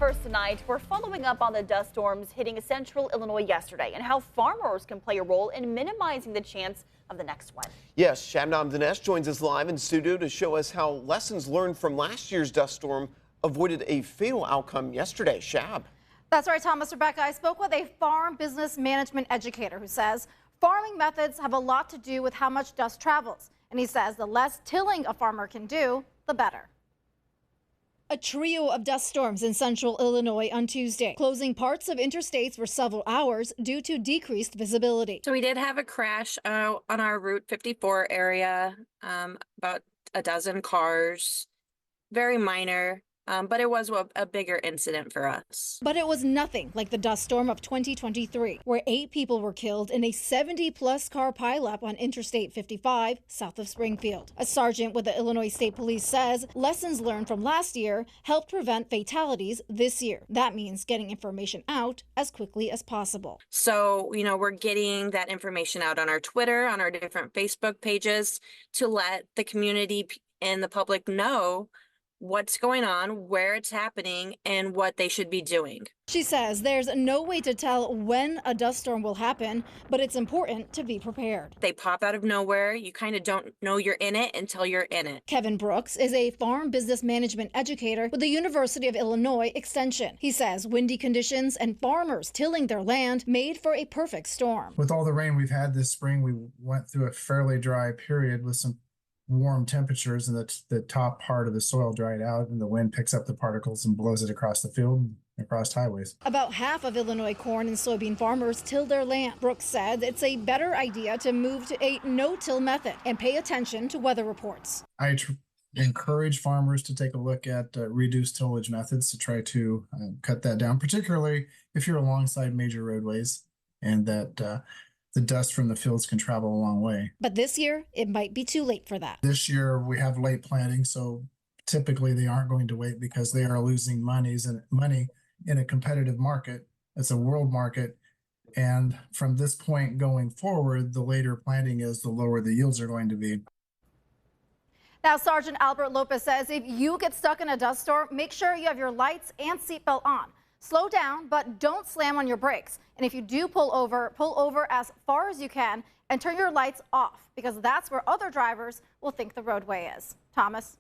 First tonight, we're following up on the dust storms hitting central Illinois yesterday and how farmers can play a role in minimizing the chance of the next one. Yes, Shabnam Dinesh joins us live in studio to show us how lessons learned from last year's dust storm avoided a fatal outcome yesterday. Shab. That's right, Thomas. Rebecca, I spoke with a farm business management educator who says farming methods have a lot to do with how much dust travels. And he says the less tilling a farmer can do, the better. A trio of dust storms in central Illinois on Tuesday, closing parts of interstates for several hours due to decreased visibility. So we did have a crash on our Route 54 area, about a dozen cars, very minor, but it was a bigger incident for us. But it was nothing like the dust storm of 2023, where 8 people were killed in a 70-plus car pileup on Interstate 55 south of Springfield. A sergeant with the Illinois State Police says lessons learned from last year helped prevent fatalities this year. That means getting information out as quickly as possible. So, we're getting that information out on our Twitter, on our different Facebook pages to let the community and the public know what's going on, where it's happening, and what they should be doing. She says there's no way to tell when a dust storm will happen, but it's important to be prepared. They pop out of nowhere. You kind of don't know you're in it until you're in it. Kevin Brooks is a farm business management educator with the University of Illinois Extension. He says windy conditions and farmers tilling their land made for a perfect storm. With all the rain we've had this spring, we went through a fairly dry period with some warm temperatures, and the top part of the soil dried out, and the wind picks up the particles and blows it across the field, across highways. About half of Illinois corn and soybean farmers till their land. Brooks said it's a better idea to move to a no-till method and pay attention to weather reports. I encourage farmers to take a look at reduced tillage methods to try to cut that down, particularly if you're alongside major roadways and that the dust from the fields can travel a long way. But this year, it might be too late for that. This year, we have late planting, so typically they aren't going to wait because they are losing money in a competitive market. It's a world market. And from this point going forward, the later planting is, the lower the yields are going to be. Now, Sergeant Albert Lopez says if you get stuck in a dust storm, make sure you have your lights and seatbelt on. Slow down, but don't slam on your brakes. And if you do pull over as far as you can and turn your lights off, because that's where other drivers will think the roadway is. Thomas?